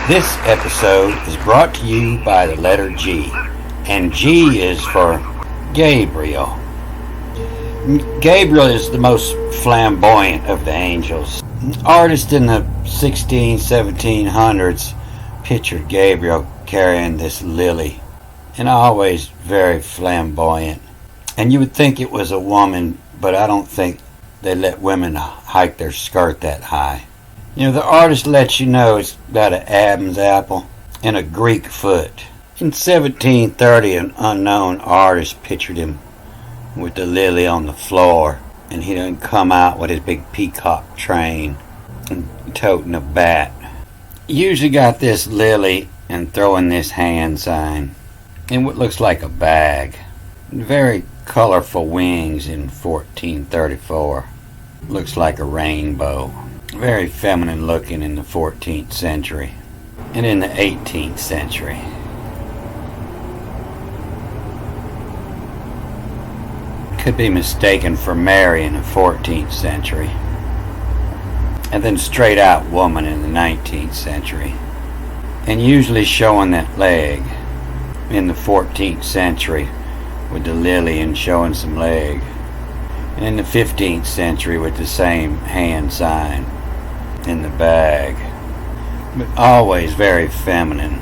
This episode is brought to you by the letter G, and G is for Gabriel. Gabriel is the most flamboyant of the angels. Artists in the 1700s pictured Gabriel carrying this lily, and always very flamboyant. And you would think it was a woman, but I don't think they let women hike their skirt that high. You know, the artist lets you know it's got an Adam's apple and a Greek foot. In 1730, an unknown artist pictured him with the lily on the floor, and he didn't come out with his big peacock train and toting a bat. He usually got this lily and throwing this hand sign in what looks like a bag. Very colorful wings in 1434. Looks like a rainbow. Very feminine looking in the 14th century and in the 18th century. Could be mistaken for Mary in the 14th century, and then straight out woman in the 19th century, and usually showing that leg in the 14th century with the lily and showing some leg, and in the 15th century with the same hand sign in the bag, but always very feminine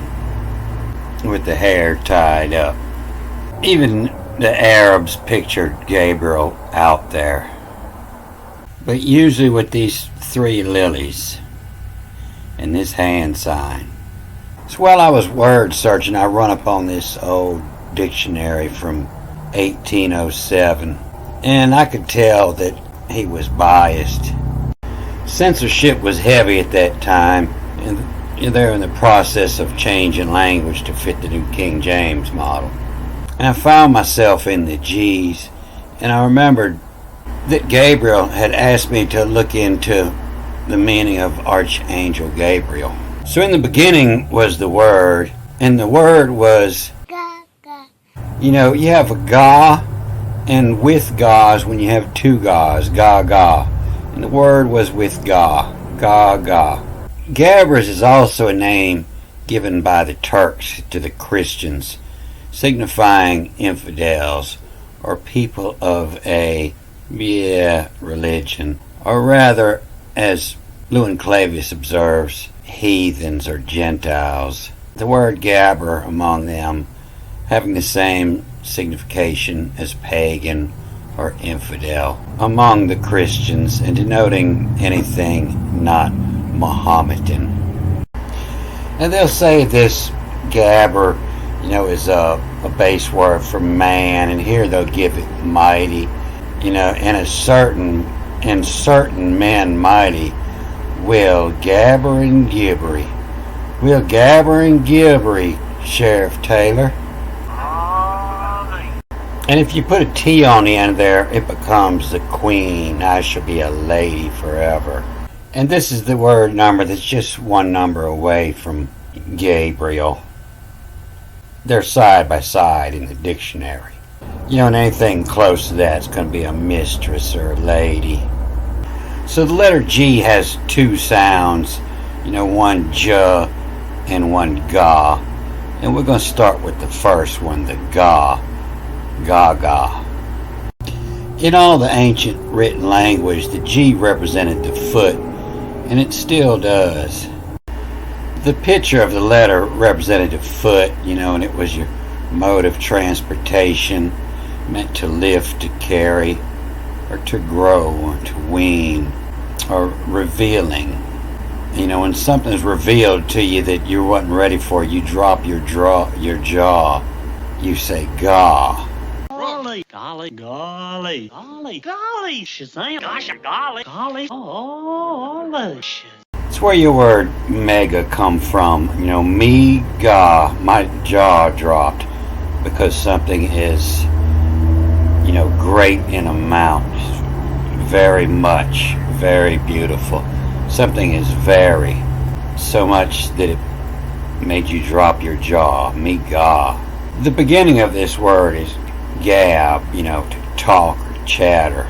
with the hair tied up. Even the Arabs pictured Gabriel out there, but usually with these three lilies and this hand sign. So while I was word searching, I run upon this old dictionary from 1807, and I could tell that he was biased. Censorship was heavy at that time, and they're in the process of changing language to fit the new King James model. And I found myself in the G's, and I remembered that Gabriel had asked me to look into the meaning of Archangel Gabriel. So in the beginning was the Word, and the Word was, you know, you have a Ga, and with Ga's when you have two Ga's, Ga Ga. And the Word was with Ga, Ga Ga. Gabriel is also a name given by the Turks to the Christians, signifying infidels or people of a religion, or rather, as Lewin Clavius observes, heathens or Gentiles. The word Gabber among them having the same signification as pagan or infidel among the Christians, and denoting anything not Mohammedan. And they'll say this Gabber, you know, is a base word for man, and here they'll give it mighty, you know, and certain men mighty will gabber and gibbery. Will gabber and gibbery, Sheriff Taylor. And if you put a T on the end there, it becomes the queen. I shall be a lady forever. And this is the word number that's just one number away from Gabriel. They're side by side in the dictionary. You know, and anything close to that is going to be a mistress or a lady. So the letter G has two sounds, you know, one J and one Ga. And we're going to start with the first one, the Ga. Ga Ga. In all the ancient written language, the G represented the foot, and it still does. The picture of the letter represented the foot, you know, and it was your mode of transportation, meant to lift, to carry, or to grow, or to wean, or revealing. You know, when something's revealed to you that you wasn't ready for, you drop your jaw. You say, Ga. Golly, golly, golly, golly, golly, Shazam, gosh, golly, golly, golly. It's where your word mega come from. You know, me, Ga, my jaw dropped because something is, you know, great in amount, very much, very beautiful. Something is very, so much that it made you drop your jaw, me, Ga. The beginning of this word is gab, you know, to talk or chatter.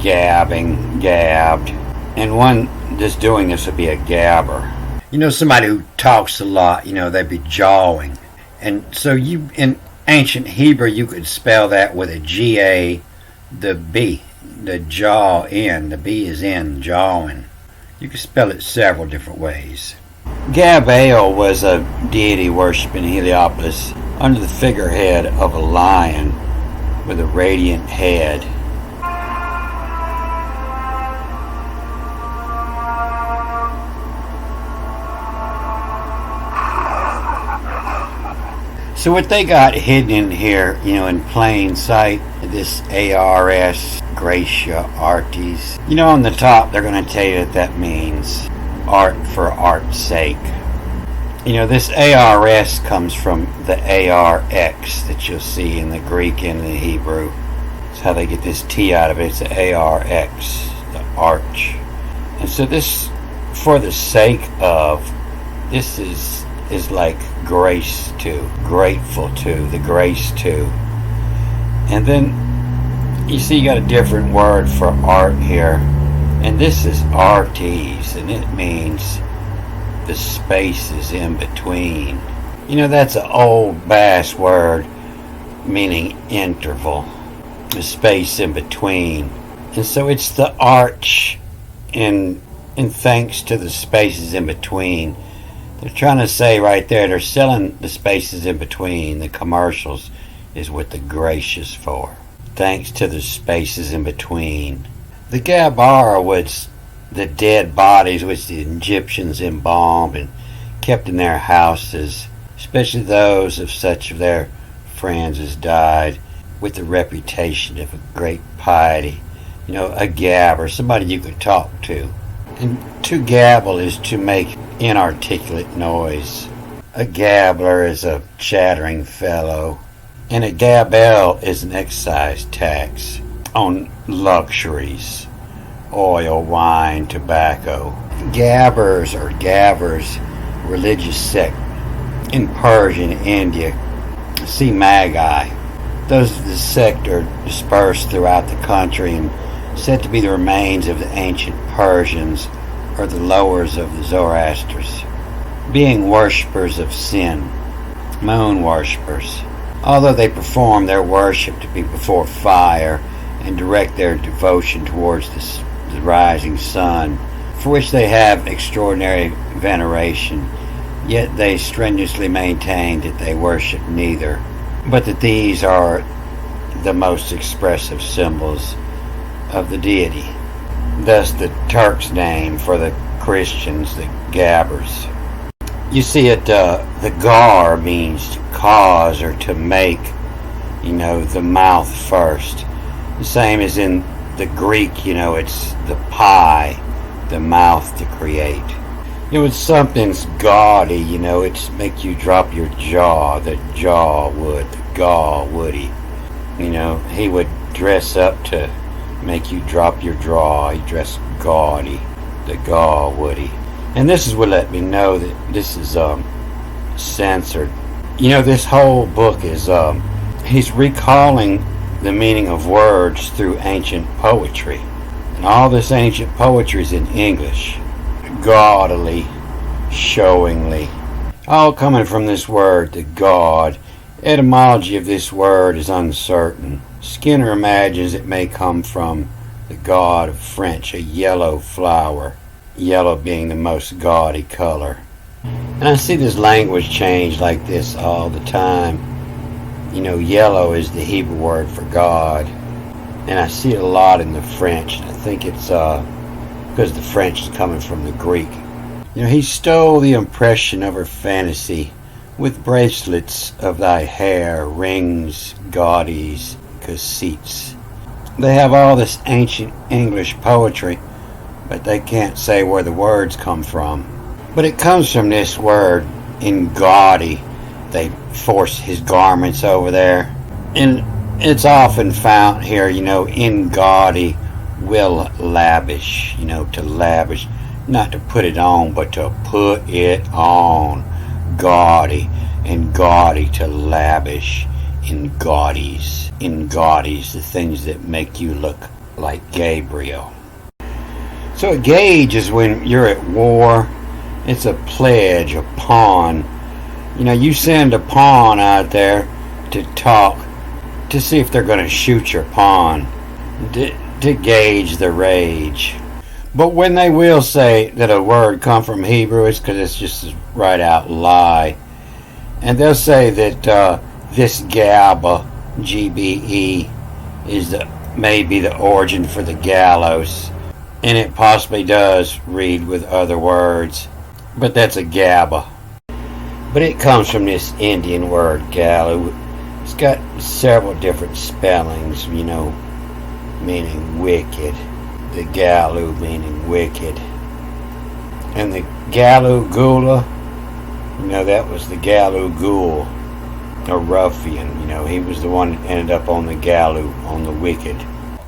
Gabbing, gabbed. And one that's doing this would be a gabber. Somebody who talks a lot, they'd be jawing. And so in ancient Hebrew, you could spell that with a G-A, the B, the jaw in, the B is in, jawing. You could spell it several different ways. Gabriel was a deity worshipped in Heliopolis under the figurehead of a lion with a radiant head. So what they got hidden in here, in plain sight, this ARS, Gratia Artis. On the top, they're going to tell you that means art for art's sake. This ARS comes from the ARX that you'll see in the Greek and the Hebrew. That's how they get this T out of it. It's the ARX, the arch. And so this, for the sake of, this is like grace to, grateful to, the grace to. And then you see you got a different word for art here, and this is artes, and it means the spaces in between. That's an old Basque word meaning interval, the space in between. And so it's the arch in thanks to the spaces in between. They're trying to say right there, they're selling the spaces in between. The commercials is what the gracious for. Thanks to the spaces in between. The Gabar was the dead bodies which the Egyptians embalmed and kept in their houses, especially those of such of their friends as died with the reputation of a great piety. A gab, or somebody you could talk to. And to gabble is to make inarticulate noise. A gabbler is a chattering fellow, and a gabelle is an excise tax on luxuries, oil, wine, tobacco. Gabbers or gavers, religious sect in Persia and India. See Magi. Those of the sect are dispersed throughout the country and said to be the remains of the ancient Persians or the lowers of the Zoroasters, being worshippers of sin, moon worshippers. Although they perform their worship to be before fire and direct their devotion towards the rising sun, for which they have extraordinary veneration, yet they strenuously maintain that they worship neither, but that these are the most expressive symbols of the deity. Thus the Turk's name for the Christians, the Gabbers. You see it, the gar means to cause or to make, the mouth first. The same as in the Greek, it's the pie, the mouth to create. When something's gaudy, it's make you drop your jaw, the jaw would, the gaw woody. He would dress up to make you drop your jaw. He dressed gaudy, the gaw woody. And this is what let me know that this is censored. This whole book is he's recalling the meaning of words through ancient poetry. And all this ancient poetry is in English. Gaudily, showingly. All coming from this word, the God. Etymology of this word is uncertain. Skinner imagines it may come from the god of French, a yellow flower. Yellow being the most gaudy color. And I see this language change like this all the time. Yellow is the Hebrew word for God. And I see it a lot in the French. I think it's because the French is coming from the Greek. He stole the impression of her fantasy with bracelets of thy hair, rings, gaudies, cassites. They have all this ancient English poetry, but they can't say where the words come from. But it comes from this word, in gaudy. They force his garments over there. And it's often found here, in gaudy, will lavish, to lavish. Not to put it on, but to put it on. Gaudy, and gaudy to lavish. In gaudies, the things that make you look like Gabriel. So a gauge is when you're at war It's a pledge, a pawn. You know, you send a pawn out there to talk, to see if they're going to shoot your pawn, to gauge the rage. But when they will say that a word come from Hebrew, it's because it's just a right out lie. And they'll say that this Gaba, GBE, is maybe the origin for the gallows. And it possibly does read with other words. But that's a Gaba. But it comes from this Indian word galu. It's got several different spellings, you know, meaning wicked. The galu meaning wicked. And the galu gula, you know, that was the galu ghoul, a ruffian. You know, he was the one that ended up on the galu, on the wicked.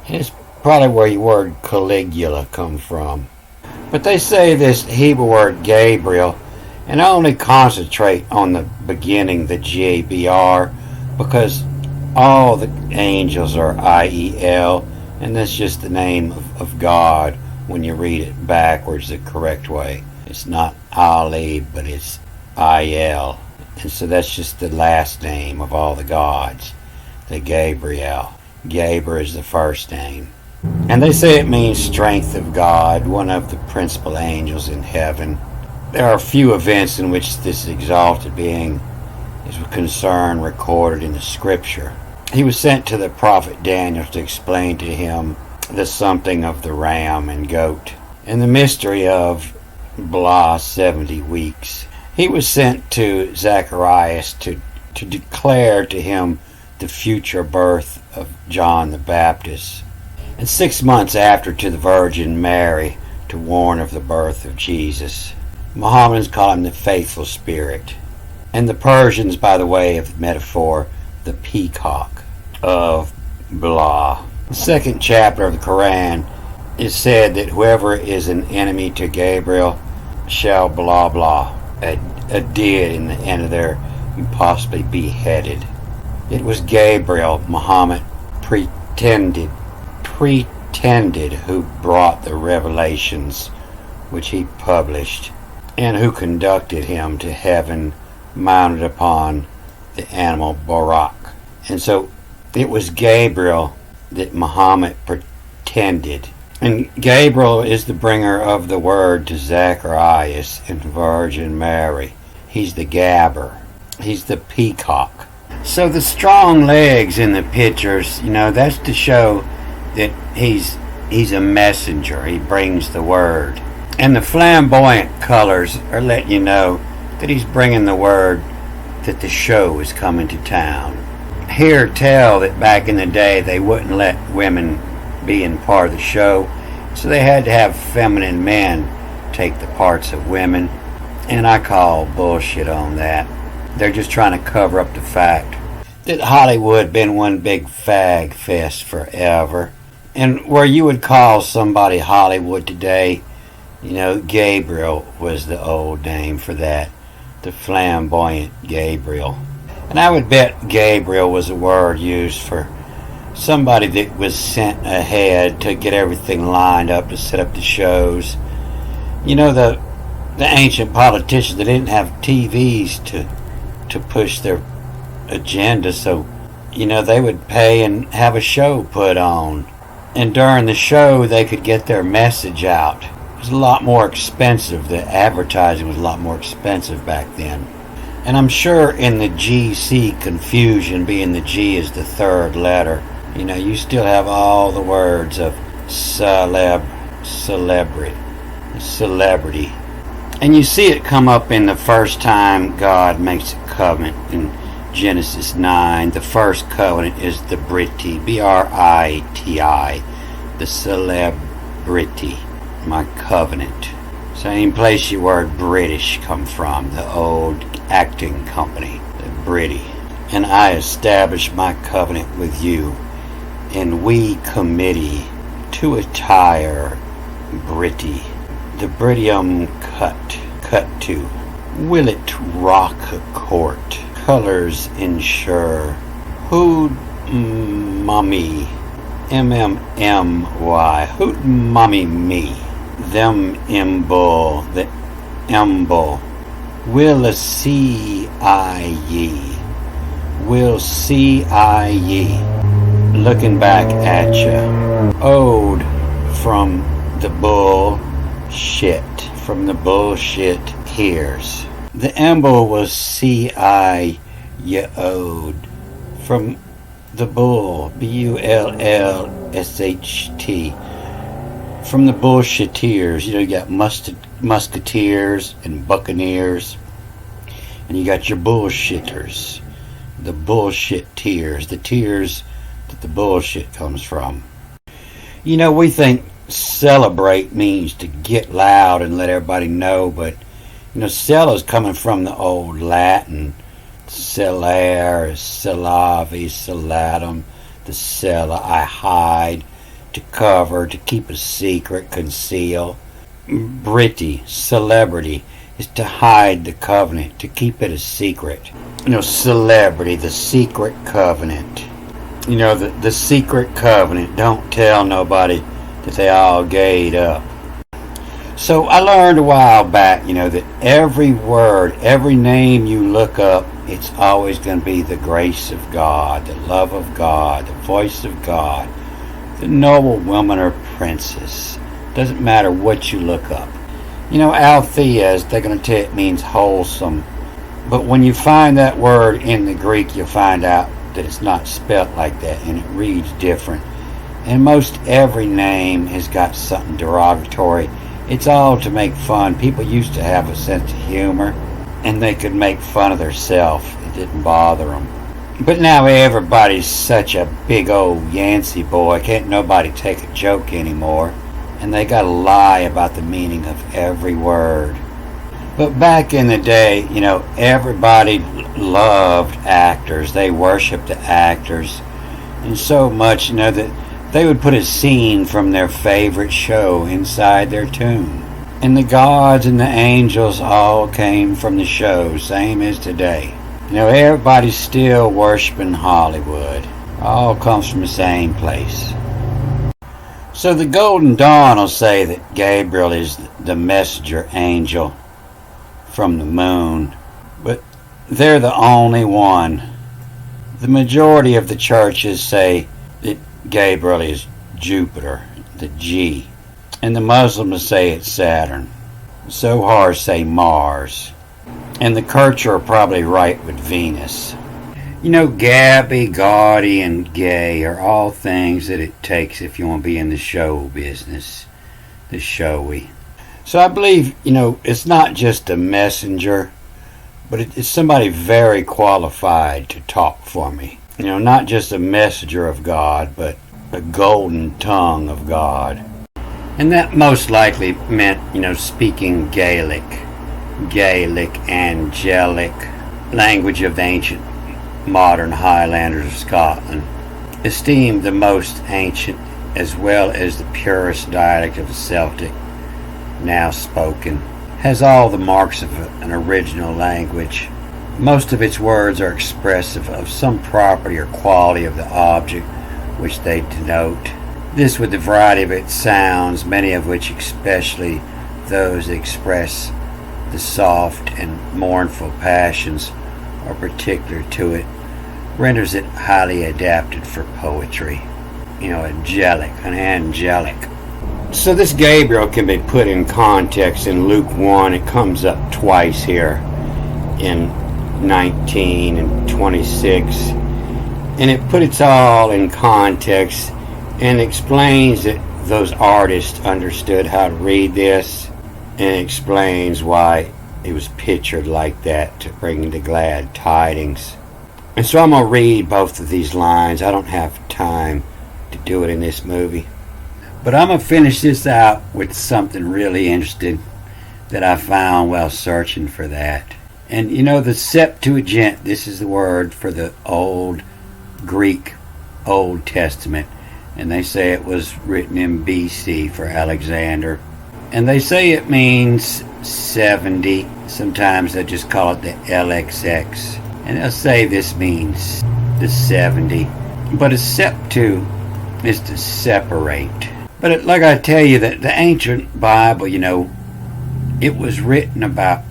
And it's probably where your word Caligula comes from. But they say this Hebrew word Gabriel, and I only concentrate on the beginning, the G-A-B-R, because all the angels are I-E-L, and that's just the name of God when you read it backwards the correct way. It's not Ali, but it's I-L. And so that's just the last name of all the gods, the Gabriel. Gabriel is the first name. And they say it means strength of God, one of the principal angels in heaven. There are a few events in which this exalted being is concerned recorded in the scripture. He was sent to the prophet Daniel to explain to him the something of the ram and goat and the mystery of blah 70 weeks. He was sent to Zacharias to declare to him the future birth of John the Baptist, and 6 months after to the Virgin Mary to warn of the birth of Jesus. Mohammedans call him the faithful spirit, and the Persians, by the way of metaphor, the peacock of blah. The second chapter of the Quran is said that whoever is an enemy to Gabriel shall blah blah, a did in the end of there, and possibly beheaded. It was Gabriel, Muhammad pretended who brought the revelations which he published, and who conducted him to heaven mounted upon the animal Barak. And so it was Gabriel that Muhammad pretended. And Gabriel is the bringer of the word to Zacharias and Virgin Mary. He's the gabber. He's the peacock. So the strong legs in the pictures, you know, that's to show that he's a messenger. He brings the word. And the flamboyant colors are letting you know that he's bringing the word that the show is coming to town. Hear tell that back in the day they wouldn't let women be in part of the show, so they had to have feminine men take the parts of women, and I call bullshit on that. They're just trying to cover up the fact that Hollywood been one big fag fest forever, and where you would call somebody Hollywood today, you know, Gabriel was the old name for that, the flamboyant Gabriel. And I would bet Gabriel was a word used for somebody that was sent ahead to get everything lined up to set up the shows. You know, the ancient politicians, they didn't have TVs to push their agenda, so, you know, they would pay and have a show put on. And during the show, they could get their message out. It was a lot more expensive. The advertising was a lot more expensive back then. And I'm sure in the GC confusion, being the G is the third letter, you know, you still have all the words of celebrity. And you see it come up in the first time God makes a covenant in Genesis 9. The first covenant is the Briti, B-R-I-T-I, the celebrity, my covenant. Same place your word British come from, the old acting company, the Briti. And I establish my covenant with you, and we committee to attire Briti, the Britium cut to. Will it rock a court? Colors ensure. Hood mummy, MMMY, hood mummy me. Them imbull, the emble. Will see I ye. Will see I ye. Looking back at ya. Ode from the bullshit. From the bullshit hears. The emble was C-I ya ode. From the bull, B-U-L-L-S-H-T. From the bullshiteers. You got musketeers and buccaneers. And you got your bullshitters. The bullshit tears. The tears that the bullshit comes from. We think celebrate means to get loud and let everybody know, but cell is coming from the old Latin. Celare, cellavi, cellatum, the cella, I hide, to cover, to keep a secret, conceal. Britti, celebrity, is to hide the covenant, to keep it a secret. Celebrity, the secret covenant. The secret covenant. Don't tell nobody that they all gayed up. So I learned a while back, that every word, every name you look up, it's always going to be the grace of God, the love of God, the voice of God, the noble woman or princess. Doesn't matter what you look up. Altheas, they're going to tell you it means wholesome. But when you find that word in the Greek, you'll find out that it's not spelt like that, and it reads different. And most every name has got something derogatory. It's all to make fun. People used to have a sense of humor, and they could make fun of themselves. It didn't bother them. But now everybody's such a big old Yancey boy. Can't nobody take a joke anymore. And they gotta lie about the meaning of every word. But back in the day, everybody loved actors. They worshiped the actors. And so much, that they would put a scene from their favorite show inside their tomb. And the gods and the angels all came from the show, same as today. Everybody's still worshiping Hollywood. All comes from the same place. So the Golden Dawn will say that Gabriel is the messenger angel from the moon. But they're the only one. The majority of the churches say that Gabriel is Jupiter, the G. And the Muslims say it's Saturn. Zohar say Mars. And the Kircher are probably right with Venus. Gabby, gaudy, and gay are all things that it takes if you want to be in the show business. The showy. So I believe, it's not just a messenger, but it's somebody very qualified to talk for me. Not just a messenger of God, but a golden tongue of God. And that most likely meant, speaking Gaelic. Gaelic, angelic, language of the ancient modern Highlanders of Scotland, esteemed the most ancient as well as the purest dialect of the Celtic, now spoken, has all the marks of an original language. Most of its words are expressive of some property or quality of the object which they denote. This with the variety of its sounds, many of which, especially those that express the soft and mournful passions are particular to it, renders it highly adapted for poetry. Angelic, an angelic. So this Gabriel can be put in context in Luke 1. It comes up twice here in 19 and 26. And it puts it all in context and explains that those artists understood how to read this, and explains why it was pictured like that to bring the glad tidings. And so I'm going to read both of these lines. I don't have time to do it in this movie. But I'm going to finish this out with something really interesting that I found while searching for that. And the Septuagint, this is the word for the old Greek Old Testament. And they say it was written in BC for Alexander. And they say it means 70. Sometimes they just call it the LXX. And they'll say this means the 70. But a septu is to separate. But like I tell you, that the ancient Bible, it was written about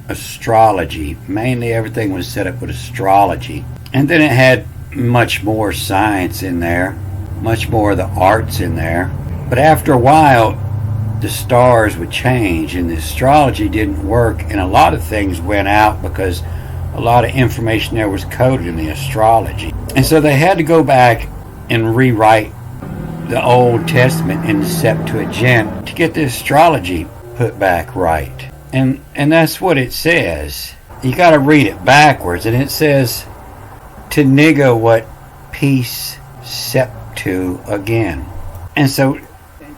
astrology. Mainly everything was set up with astrology. And then it had much more science in there, much more of the arts in there. But after a while, the stars would change and the astrology didn't work, and a lot of things went out because a lot of information there was coded in the astrology. And so they had to go back and rewrite the Old Testament in the Septuagint to get the astrology put back right. And that's what it says. You got to read it backwards, and it says to nigga what peace septu again. And so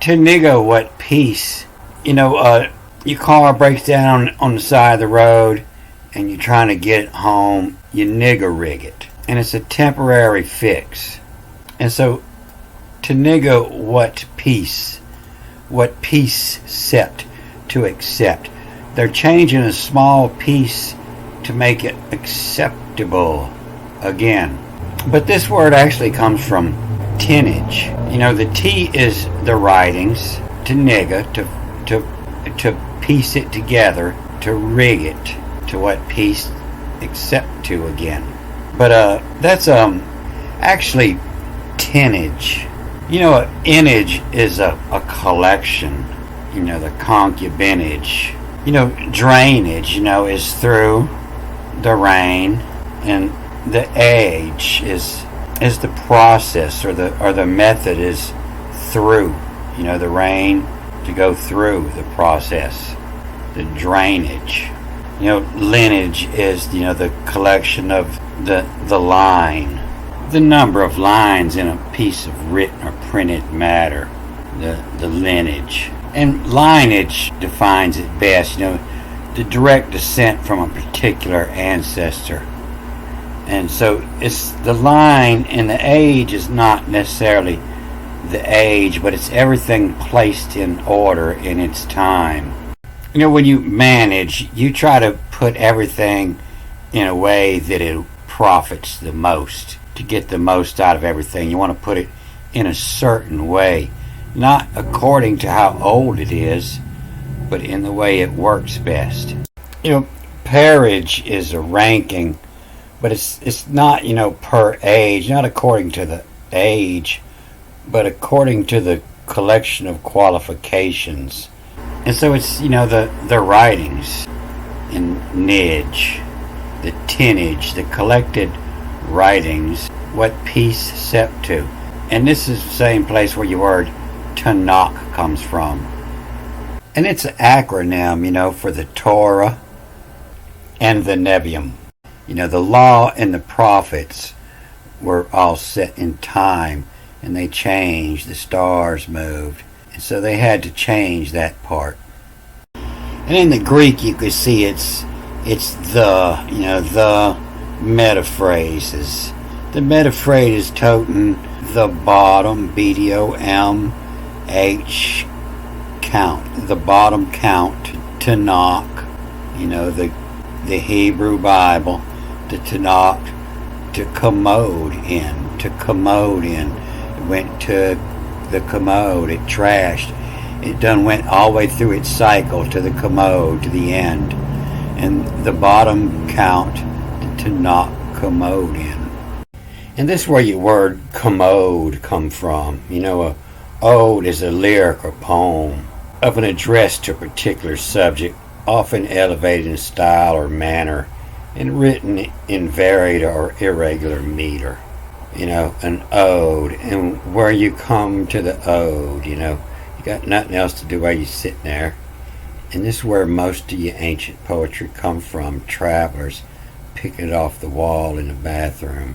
to nigga what peace, your car breaks down on the side of the road and you're trying to get it home, you nigga rig it. And it's a temporary fix. And so to nigga what peace sept, to accept. They're changing a small piece to make it acceptable again. But this word actually comes from tonnage. The T is the writings, to nigga, to piece it together, to rig it to what piece accept to again. But that's actually tonnage. Innage is a collection. The concubinage. Drainage, is through the rain, and the age is the process, or the method is through. The rain to go through the process. The drainage. Lineage is the collection of the line. The number of lines in a piece of written or printed matter. The lineage. And lineage defines it best, the direct descent from a particular ancestor. And so it's the line, and the age is not necessarily the age, but it's everything placed in order in its time. When you manage, you try to put everything in a way that it profits the most, to get the most out of everything. You want to put it in a certain way, not according to how old it is, but in the way it works best. Peerage is a ranking, but it's not, per age, not according to the age, but according to the collection of qualifications. And so it's, the writings in nidge, the tonnage, the collected writings, what piece septu. And this is the same place where your word Tanakh comes from. And it's an acronym, for the Torah and the Nevi'im. The law and the prophets were all set in time, and they changed. The stars moved, and so they had to change that part. And in the Greek, you could see it's the metaphrases. The metaphrase is toting the bottom, BDOM, H count, the bottom count, Tanakh, the Hebrew Bible, the Tanakh, to commode in. It went to the commode, it trashed. It done went all the way through its cycle to the commode, to the end. And the bottom count, the Tanakh, commode in. And this is where your word commode come from. A ode is a lyric or poem of an address to a particular subject, often elevated in style or manner, and written in varied or irregular meter. An ode. And where you come to the ode, you got nothing else to do while you're sitting there. And this is where most of your ancient poetry come from, travelers picking it off the wall in the bathroom.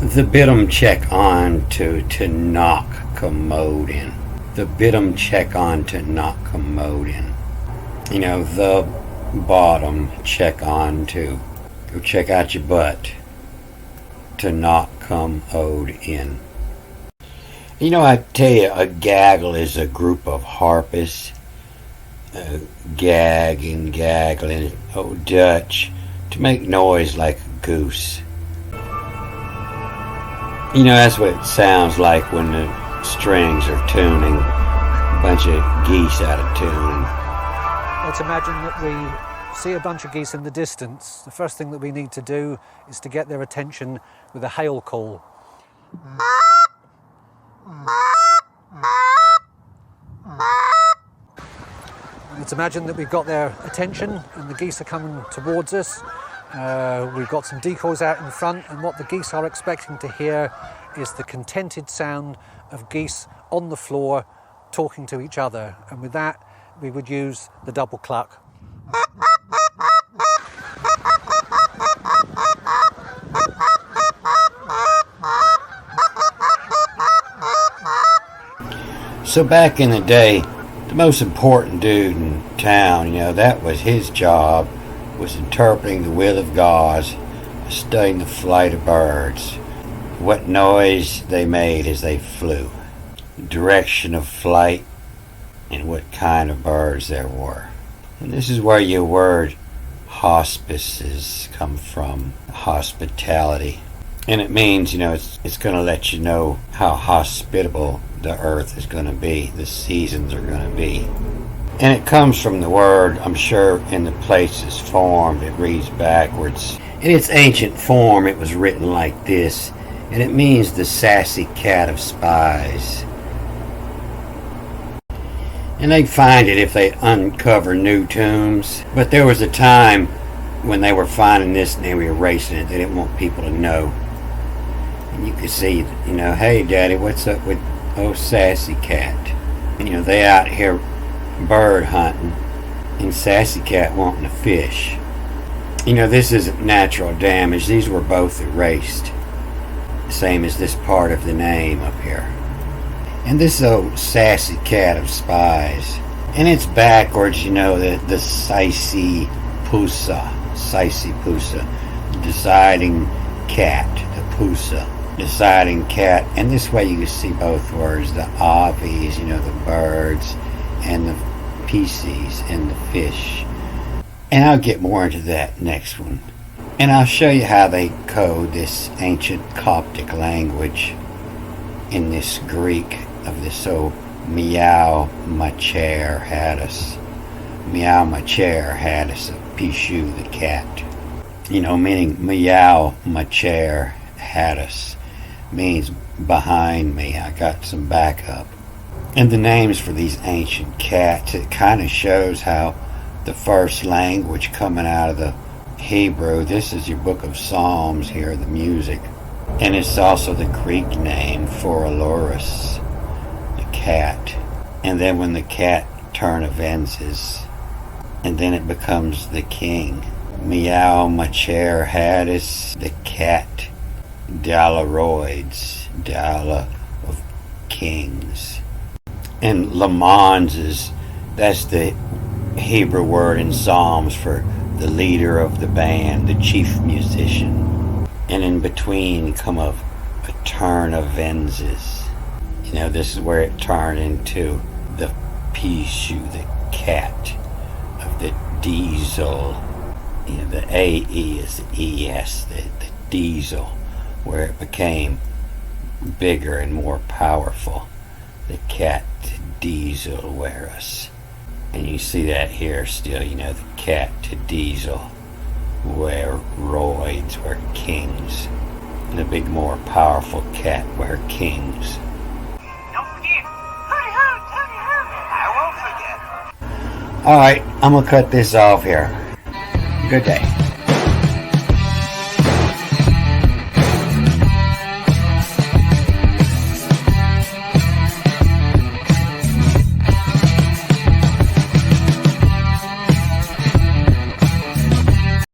The bidum check on to knock commode in. The bidum check on to knock commode in. The bottom check on to go check out your butt, to knock commode in. I tell you, a gaggle is a group of harpists, gagging, gaggling, Dutch, to make noise like a goose. That's what it sounds like when the strings are tuning, a bunch of geese out of tune. Let's imagine that we see a bunch of geese in the distance. The first thing that we need to do is to get their attention with a hail call. Let's imagine that we've got their attention and the geese are coming towards us. We've got some decoys out in front, and what the geese are expecting to hear is the contented sound of geese on the floor talking to each other. And with that, we would use the double cluck. So back in the day, the most important dude in town, that was his job, was interpreting the will of God, studying the flight of birds, what noise they made as they flew, direction of flight, and what kind of birds there were. And this is where your word hospices come from, hospitality. And it means, it's going to let you know how hospitable the earth is going to be, the seasons are going to be. And it comes from the word, I'm sure, in the place it's formed. It reads backwards. In its ancient form, it was written like this, and it means the sassy cat of spies. And they'd find it if they uncover new tombs. But there was a time when they were finding this and they were erasing it. They didn't want people to know. And you could see, hey, Daddy, what's up with old sassy cat? And, they out here bird hunting and sassy cat wanting to fish. This isn't natural damage. These were both erased. Same as this part of the name up here. And this old sassy cat of spies. And it's backwards, the Saisi Pusa, deciding cat, the Pusa, deciding cat. And this way you can see both words, the aves, the birds, and the Pisces, and the fish. And I'll get more into that next one. And I'll show you how they code this ancient Coptic language in this Greek of this old Meow Macher Hadis. Meow Macher Hadis of Pishu the cat. Meaning Meow Macher Hadis means behind me. I got some backup. And the names for these ancient cats, it kind of shows how the first language coming out of the Hebrew, this is your book of Psalms here, the music. And it's also the Greek name for Alurus, the cat. And then when the cat turnavenses, and then it becomes the king. Meow Macher Hadis, the cat. Dalaroids, Dala of kings. And Lamans that's the Hebrew word in Psalms for the leader of the band, the chief musician. And in between come a turn of Venzes. This is where it turned into the Pishu, the cat of the diesel. The AE is the ES, the diesel, where it became bigger and more powerful. The cat to diesel Werus. And you see that here still, the cat to diesel where roids were kings. And the big more powerful cat were kings. Don't forget, hooty hoot, I won't forget. Alright, I'm gonna cut this off here. Good day.